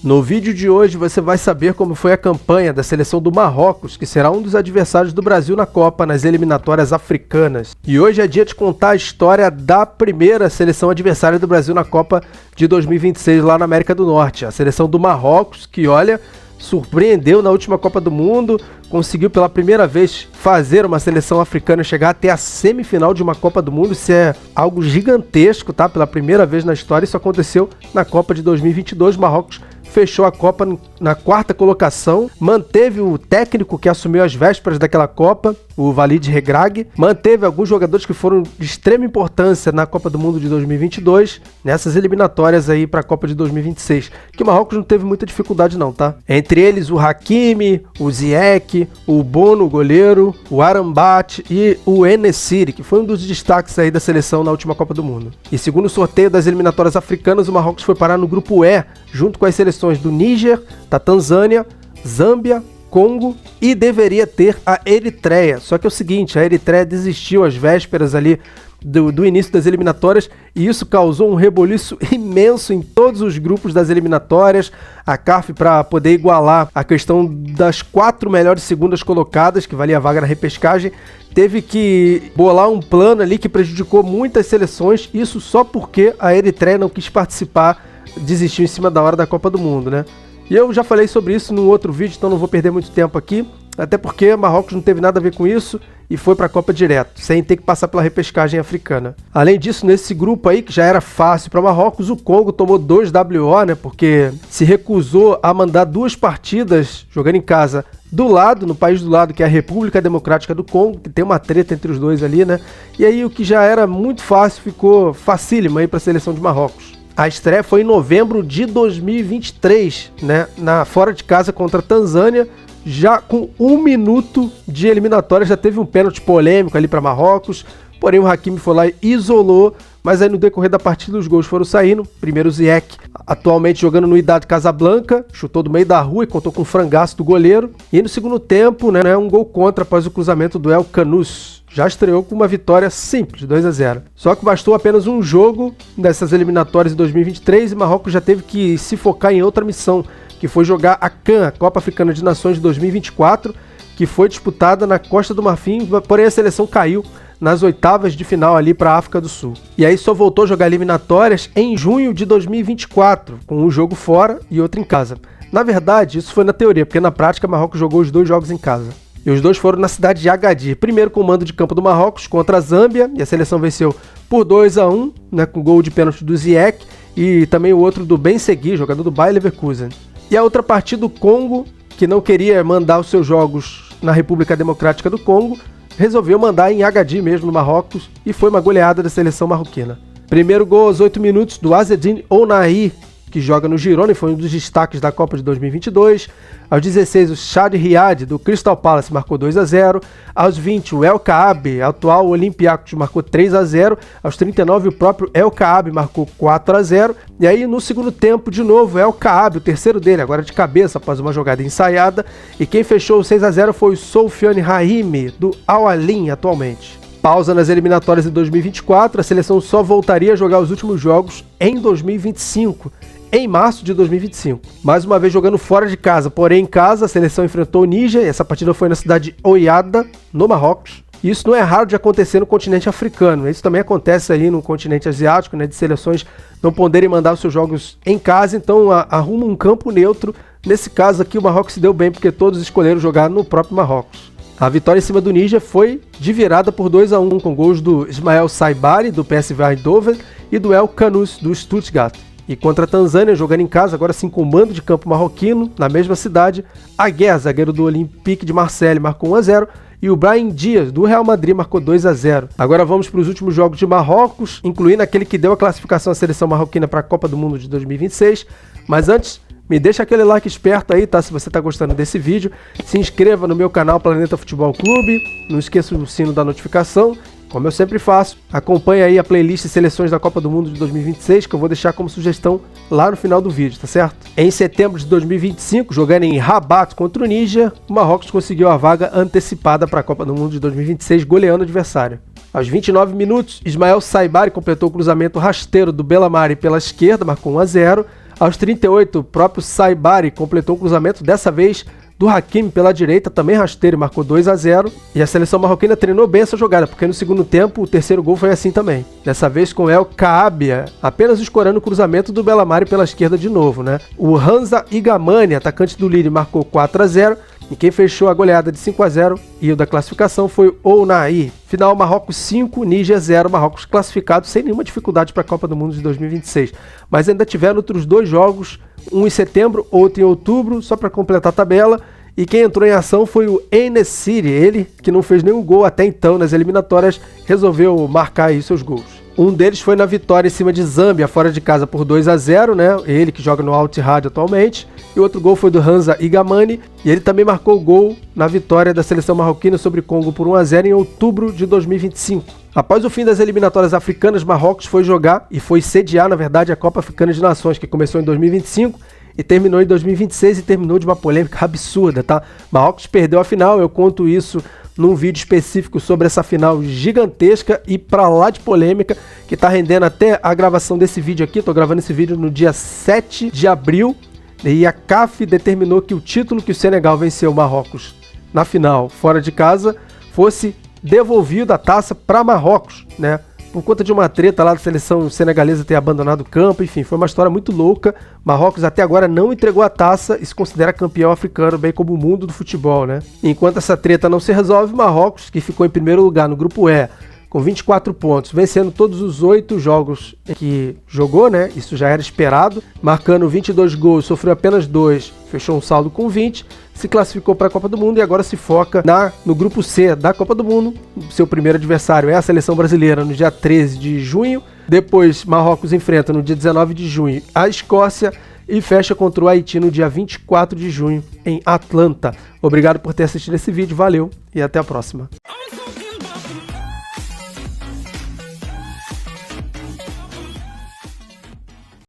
No vídeo de hoje você vai saber como foi a campanha da seleção do Marrocos, que será um dos adversários do Brasil na Copa nas eliminatórias africanas. E hoje é dia de contar a história da primeira seleção adversária do Brasil na Copa de 2026 lá na América do Norte. A seleção do Marrocos, que olha, surpreendeu na última Copa do Mundo, conseguiu pela primeira vez fazer uma seleção africana chegar até a semifinal de uma Copa do Mundo. Isso é algo gigantesco, tá? Pela primeira vez na história, isso aconteceu na Copa de 2022, Marrocos fechou a Copa na quarta colocação, manteve o técnico que assumiu as vésperas daquela Copa, o Walid Regragui, manteve alguns jogadores que foram de extrema importância na Copa do Mundo de 2022, nessas eliminatórias aí para a Copa de 2026, que o Marrocos não teve muita dificuldade não, tá? Entre eles o Hakimi, o Ziyech, o Bono, o goleiro, o Arambat e o En-Nesyri, que foi um dos destaques aí da seleção na última Copa do Mundo. E segundo o sorteio das eliminatórias africanas, o Marrocos foi parar no grupo E, junto com as seleções do Níger, da Tanzânia, Zâmbia, Congo e deveria ter a Eritreia. Só que é o seguinte, a Eritreia desistiu às vésperas ali do início das eliminatórias e isso causou um reboliço imenso em todos os grupos das eliminatórias. A CAF, para poder igualar a questão das 4 melhores segundas colocadas, que valia a vaga na repescagem, teve que bolar um plano ali que prejudicou muitas seleções, isso só porque a Eritreia não quis participar, desistiu em cima da hora da Copa do Mundo, né? E eu já falei sobre isso num outro vídeo, então não vou perder muito tempo aqui, até porque Marrocos não teve nada a ver com isso e foi para a Copa direto, sem ter que passar pela repescagem africana. Além disso, nesse grupo aí, que já era fácil para Marrocos, o Congo tomou 2 WO, né? Porque se recusou a mandar 2 partidas jogando em casa do lado, no país do lado, que é a República Democrática do Congo, que tem uma treta entre os dois ali, né? E aí o que já era muito fácil ficou facílimo aí para a seleção de Marrocos. A estreia foi em novembro de 2023, né, fora de casa contra a Tanzânia, já com 1 minuto de eliminatória, já teve um pênalti polêmico ali para Marrocos, porém o Hakimi foi lá e isolou, mas aí no decorrer da partida os gols foram saindo. Primeiro o Ziyech, atualmente jogando no Wydad Casablanca, chutou do meio da rua e contou com um frangaço do goleiro, e no segundo tempo, né, um gol contra após o cruzamento do El Kanous. Já estreou com uma vitória simples, 2-0. Só que bastou apenas um jogo dessas eliminatórias de 2023 e Marrocos já teve que se focar em outra missão, que foi jogar a CAN, a Copa Africana de Nações de 2024, que foi disputada na Costa do Marfim, porém a seleção caiu nas oitavas de final ali para a África do Sul. E aí só voltou a jogar eliminatórias em junho de 2024, com um jogo fora e outro em casa. Na verdade, isso foi na teoria, porque na prática Marrocos jogou os 2 jogos em casa. E os 2 foram na cidade de Agadir. Primeiro com o mando de campo do Marrocos contra a Zâmbia, e a seleção venceu por 2-1, né, com gol de pênalti do Ziyech, e também o outro do Ben-Segui, jogador do Bayer Leverkusen. E a outra partida, do Congo, que não queria mandar os seus jogos na República Democrática do Congo, resolveu mandar em Agadir mesmo, no Marrocos, e foi uma goleada da seleção marroquina. Primeiro gol aos 8 minutos do Azzedine Ounahi, que joga no Girona e foi um dos destaques da Copa de 2022. Aos 16, o Chad Riad, do Crystal Palace, marcou 2-0. Aos 20, o El Kaabi, atual Olympiacos, marcou 3-0. Aos 39, o próprio El Kaabi marcou 4-0. E aí, no segundo tempo, de novo, o El Kaabi, o terceiro dele, agora de cabeça, após uma jogada ensaiada. E quem fechou o 6-0 foi o Soufiane Rahimi, do Al Ahly, atualmente. Pausa nas eliminatórias de 2024, a seleção só voltaria a jogar os últimos jogos em 2025, em março de 2025. Mais uma vez jogando fora de casa, porém em casa a seleção enfrentou o Níger, e essa partida foi na cidade de Oyada, no Marrocos. E isso não é raro de acontecer no continente africano, isso também acontece aí no continente asiático, né, de seleções não poderem mandar os seus jogos em casa, então arruma um campo neutro. Nesse caso aqui o Marrocos se deu bem, porque todos escolheram jogar no próprio Marrocos. A vitória em cima do Níger foi de virada por 2-1, com gols do Ismael Saibari, do PSV Eindhoven, e do El Kanous, do Stuttgart. E contra a Tanzânia, jogando em casa, agora sim com mando de campo marroquino, na mesma cidade, Aguer, zagueiro do Olympique de Marseille, marcou 1-0, e o Brahim Dias, do Real Madrid, marcou 2-0. Agora vamos para os últimos jogos de Marrocos, incluindo aquele que deu a classificação à seleção marroquina para a Copa do Mundo de 2026. Mas antes, me deixa aquele like esperto aí, tá? Se você está gostando desse vídeo, se inscreva no meu canal Planeta Futebol Clube, não esqueça do sino da notificação. Como eu sempre faço, acompanhe aí a playlist Seleções da Copa do Mundo de 2026, que eu vou deixar como sugestão lá no final do vídeo, tá certo? Em setembro de 2025, jogando em Rabat contra o Níger, o Marrocos conseguiu a vaga antecipada para a Copa do Mundo de 2026, goleando o adversário. Aos 29 minutos, Ismael Saibari completou o cruzamento rasteiro do Bellamari pela esquerda, marcou 1-0. Aos 38, o próprio Saibari completou um cruzamento, dessa vez do Hakimi pela direita, também rasteiro, marcou 2-0. E a seleção marroquina treinou bem essa jogada, porque no segundo tempo o terceiro gol foi assim também. Dessa vez com El Kaabia, apenas escorando o cruzamento do Bellamari pela esquerda de novo, né? O Hamza Igamani, atacante do Lille, marcou 4-0. E quem fechou a goleada de 5-0 e o da classificação foi o Ounahi. Final, Marrocos 5, Níger 0, Marrocos classificado sem nenhuma dificuldade para a Copa do Mundo de 2026. Mas ainda tiveram outros 2 jogos, um em setembro, outro em outubro, só para completar a tabela. E quem entrou em ação foi o En-Nesyri, ele que não fez nenhum gol até então nas eliminatórias, resolveu marcar aí seus gols. Um deles foi na vitória em cima de Zâmbia, fora de casa por 2-0, né? Ele que joga no Al Ittihad atualmente. E outro gol foi do Hamza Igamani, e ele também marcou o gol na vitória da seleção marroquina sobre Congo por 1-0 em outubro de 2025. Após o fim das eliminatórias africanas, Marrocos foi jogar e foi sediar, na verdade, a Copa Africana de Nações, que começou em 2025 e terminou em 2026 e terminou de uma polêmica absurda, tá? Marrocos perdeu a final, eu conto isso num vídeo específico sobre essa final gigantesca e pra lá de polêmica, que tá rendendo até a gravação desse vídeo aqui. Tô gravando esse vídeo no dia 7 de abril e a CAF determinou que o título que o Senegal venceu o Marrocos na final, fora de casa, fosse devolvido a taça para Marrocos, né? Por conta de uma treta lá da seleção senegalesa ter abandonado o campo, enfim, foi uma história muito louca. Marrocos até agora não entregou a taça e se considera campeão africano, bem como o mundo do futebol, né? Enquanto essa treta não se resolve, Marrocos, que ficou em primeiro lugar no grupo E, com 24 pontos, vencendo todos os 8 jogos que jogou, né? Isso já era esperado, marcando 22 gols, sofreu apenas 2, fechou um saldo com 20, se classificou para a Copa do Mundo e agora se foca no grupo C da Copa do Mundo. Seu primeiro adversário é a seleção brasileira no dia 13 de junho, depois Marrocos enfrenta no dia 19 de junho a Escócia e fecha contra o Haiti no dia 24 de junho em Atlanta. Obrigado por ter assistido esse vídeo, valeu e até a próxima.